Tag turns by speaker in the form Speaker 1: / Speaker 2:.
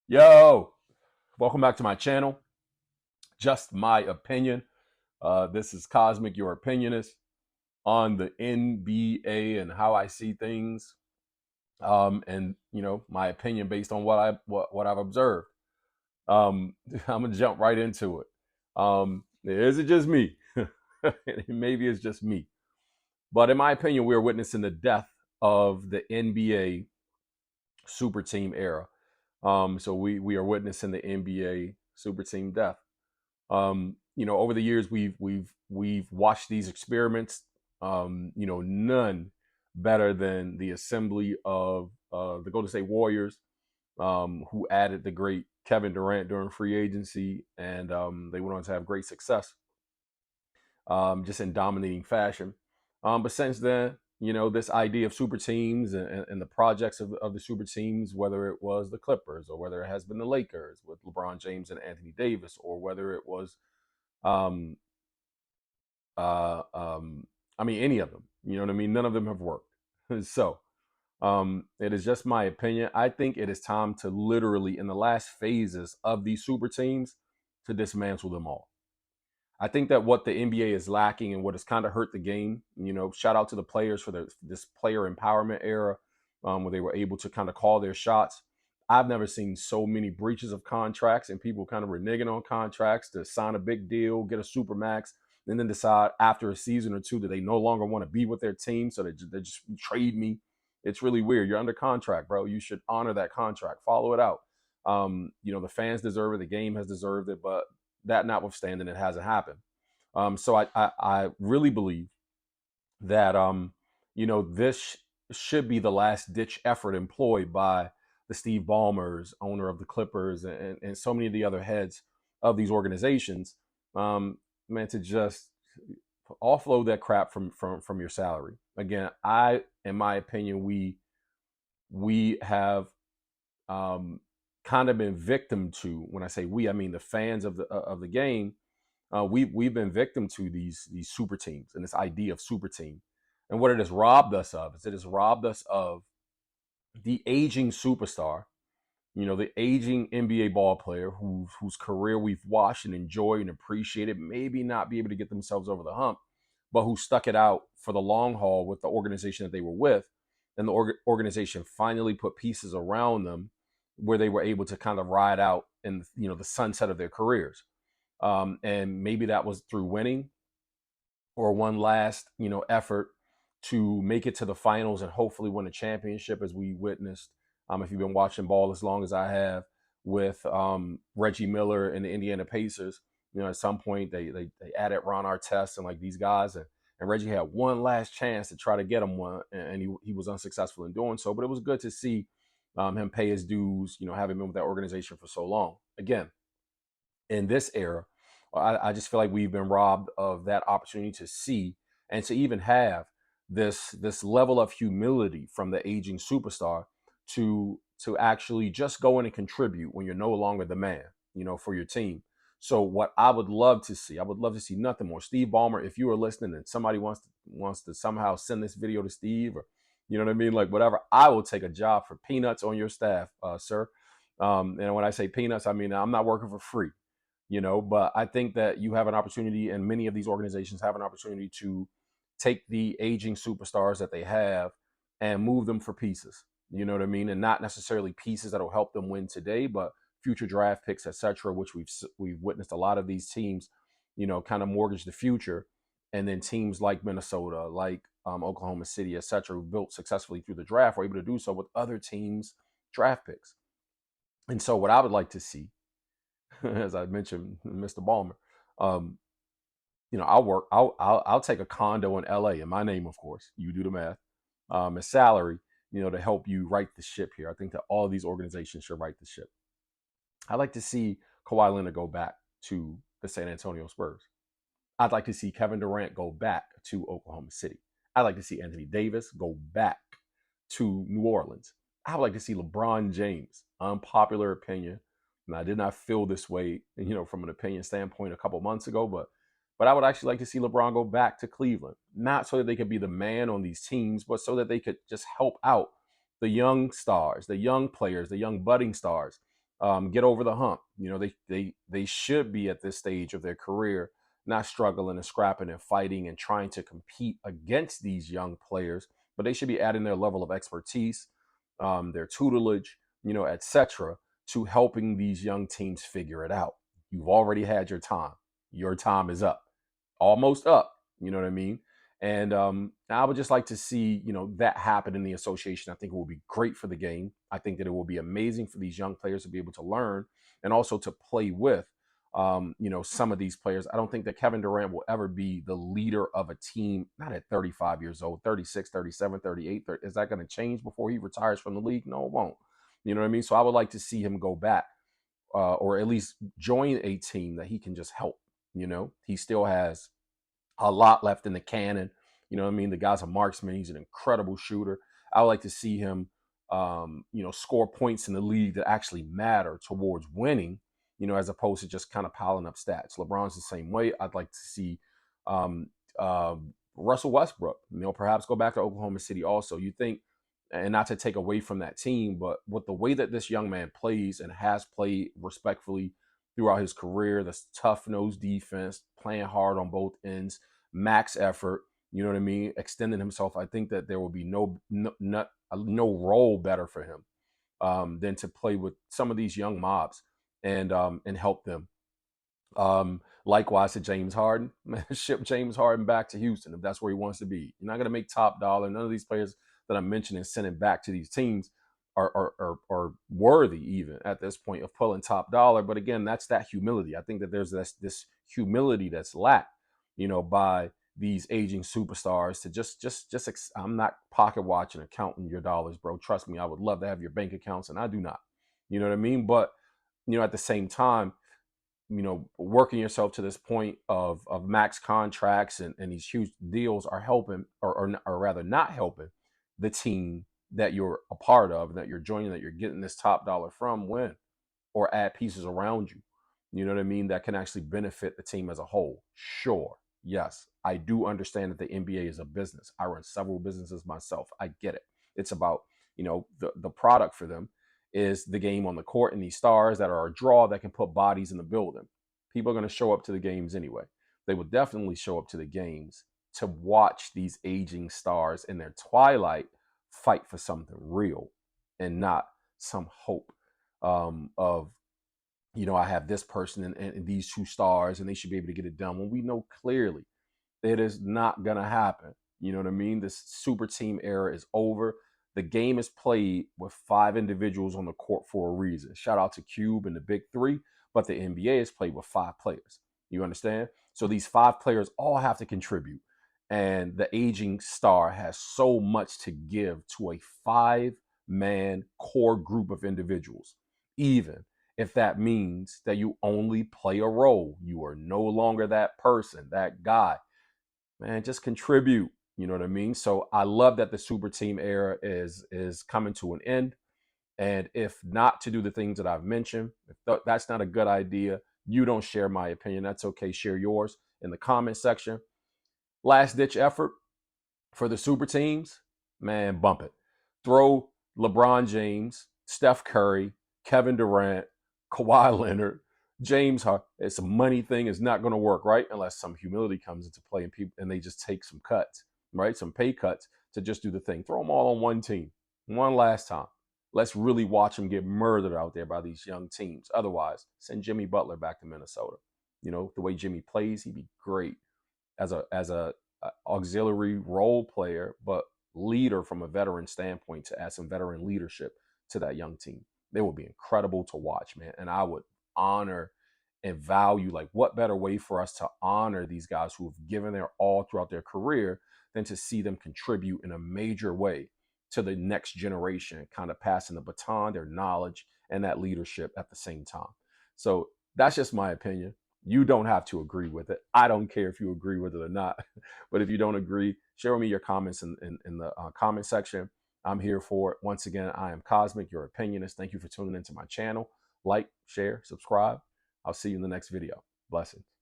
Speaker 1: Yo, welcome back to my channel. Just my opinion. This is Cosmic, your opinionist, on the NBA and how I see things. And my opinion based on what I've observed. I'm gonna jump right into it. Is it just me? Maybe it's just me. But in my opinion, we are witnessing the death of the NBA super team era. So we are witnessing the NBA super team death. Over the years we've watched these experiments. None better than the assembly of the Golden State Warriors, who added the great Kevin Durant during free agency, and they went on to have great success, just in dominating fashion. But since then, this idea of super teams and the projects of the super teams, whether it was the Clippers or whether it has been the Lakers with LeBron James and Anthony Davis, or whether it was um, any of them. You know what I mean? None of them have worked. So it is just my opinion. I think it is time to literally, in the last phases of these super teams, to dismantle them all. I think that what the NBA is lacking and what has kind of hurt the game, shout out to the players for this player empowerment era, where they were able to kind of call their shots. I've never seen so many breaches of contracts and people kind of reneging on contracts to sign a big deal, get a super max, and then decide after a season or two that they no longer want to be with their team, so they just trade me. It's really weird. You're under contract, bro. You should honor that contract, follow it out. The fans deserve it, the game has deserved it, but that notwithstanding, it hasn't happened. So I really believe that this should be the last ditch effort employed by the Steve Ballmers, owner of the Clippers, and so many of the other heads of these organizations, man, to just offload that crap from your salary. Again, in my opinion, we have kind of been victim to. When I say we, I mean the fans of the game. We've been victim to these super teams and this idea of super team, and what it has robbed us of is it has robbed us of the aging superstar. The aging NBA ball player whose career we've watched and enjoyed and appreciated, maybe not be able to get themselves over the hump, but who stuck it out for the long haul with the organization that they were with, and the organization finally put pieces around them where they were able to kind of ride out in the sunset of their careers. And maybe that was through winning or one last effort to make it to the finals and hopefully win a championship, as we witnessed, if you've been watching ball as long as I have, with Reggie Miller and the Indiana Pacers. At some point they added Ron Artest and like these guys, and Reggie had one last chance to try to get him one, and he was unsuccessful in doing so. But it was good to see him pay his dues, having been with that organization for so long. Again, in this era, I just feel like we've been robbed of that opportunity to see and to even have this level of humility from the aging superstar to actually just go in and contribute when you're no longer the man, for your team. So what I would love to see, I would love to see nothing more. Steve Ballmer, if you are listening and somebody wants to somehow send this video to Steve, or you know what I mean, like whatever, I will take a job for peanuts on your staff, sir. And when I say peanuts, I mean I'm not working for free. But I think that you have an opportunity, and many of these organizations have an opportunity to take the aging superstars that they have and move them for pieces. You know what I mean? And not necessarily pieces that'll help them win today, but future draft picks, etc., which we've witnessed a lot of these teams, kind of mortgage the future. And then teams like Minnesota, like Oklahoma City, etc., who built successfully through the draft, were able to do so with other teams' draft picks. And so what I would like to see, as I mentioned, Mr. Ballmer, um, I'll take a condo in LA in my name, of course. You do the math. A salary, to help you right the ship here. I think that all of these organizations should right the ship. I'd like to see Kawhi Leonard go back to the San Antonio Spurs. I'd like to see Kevin Durant go back to Oklahoma City. I'd like to see Anthony Davis go back to New Orleans. I would like to see LeBron James, unpopular opinion, and I did not feel this way, from an opinion standpoint a couple months ago, but I would actually like to see LeBron go back to Cleveland, not so that they could be the man on these teams, but so that they could just help out the young stars, the young players, the young budding stars, get over the hump. You know, they should be at this stage of their career not struggling and scrapping and fighting and trying to compete against these young players, but they should be adding their level of expertise, their tutelage, you know, etc., to helping these young teams figure it out. You've already had your time. Your time is up, almost up. You know what I mean? And I would just like to see, you know, that happen in the association. I think it will be great for the game. I think that it will be amazing for these young players to be able to learn and also to play with, you know, some of these players. I don't think that Kevin Durant will ever be the leader of a team, not at 35 years old, 36, 37, 38. Is that going to change before he retires from the league? No, it won't. You know what I mean? So I would like to see him go back or at least join a team that he can just help. You know, he still has a lot left in the cannon. You know what I mean? The guy's a marksman. He's an incredible shooter. I would like to see him, you know, score points in the league that actually matter towards winning, you know, as opposed to just kind of piling up stats. LeBron's the same way. I'd like to see um, uh, Russell Westbrook, you know, perhaps go back to Oklahoma City also. You think, and not to take away from that team, but with the way that this young man plays and has played respectfully throughout his career, the tough nose defense, playing hard on both ends, max effort, you know what I mean, extending himself. I think that there will be no role better for him than to play with some of these young mobs and help them. Likewise to James Harden, ship James Harden back to Houston if that's where he wants to be. You're not going to make top dollar. None of these players that I'm mentioning sending back to these teams are worthy even at this point of pulling top dollar. But again, that's that humility. I think that there's this humility that's lacked, you know, by these aging superstars to just I'm not pocket watching or counting your dollars, bro. Trust me, I would love to have your bank accounts, and I do not. You know what I mean? But you know, at the same time, you know, working yourself to this point of max contracts and these huge deals are helping, or rather not helping the team that you're a part of, that you're joining, that you're getting this top dollar from win or add pieces around you. You know what I mean? That can actually benefit the team as a whole. Sure. Yes. I do understand that the NBA is a business. I run several businesses myself. I get it. It's about, you know, the product for them is the game on the court and these stars that are a draw that can put bodies in the building. People are going to show up to the games anyway. They will definitely show up to the games to watch these aging stars in their twilight fight for something real and not some hope of, you know, I have this person and these two stars and they should be able to get it done when we know clearly it is not going to happen. You know what I mean? This super team era is over. The game is played with 5 individuals on the court for a reason. Shout out to Cube and the Big Three, but the NBA is played with 5 players. You understand? So these 5 players all have to contribute. And the aging star has so much to give to a 5-man core group of individuals, even if that means that you only play a role. You are no longer that person, that guy. Man, just contribute. You know what I mean? So I love that the super team era is coming to an end. And if not to do the things that I've mentioned, if that's not a good idea, you don't share my opinion. That's okay. Share yours in the comment section. Last ditch effort for the super teams, man, bump it. Throw LeBron James, Steph Curry, Kevin Durant, Kawhi Leonard, James Harden. It's a money thing. It's not going to work, right? Unless some humility comes into play and people and they just take some cuts, right? Some pay cuts to just do the thing. Throw them all on one team, one last time. Let's really watch them get murdered out there by these young teams. Otherwise, send Jimmy Butler back to Minnesota. You know, the way Jimmy plays, he'd be great as a auxiliary role player, but leader from a veteran standpoint to add some veteran leadership to that young team. They would be incredible to watch, man. And I would honor and value, like, what better way for us to honor these guys who have given their all throughout their career than to see them contribute in a major way to the next generation, kind of passing the baton, their knowledge, and that leadership at the same time. So that's just my opinion. You don't have to agree with it. I don't care if you agree with it or not. But if you don't agree, share with me your comments in the comment section. I'm here for it. Once again, I am Cosmic, your opinionist. Thank you for tuning into my channel. Like, share, subscribe. I'll see you in the next video. Blessings.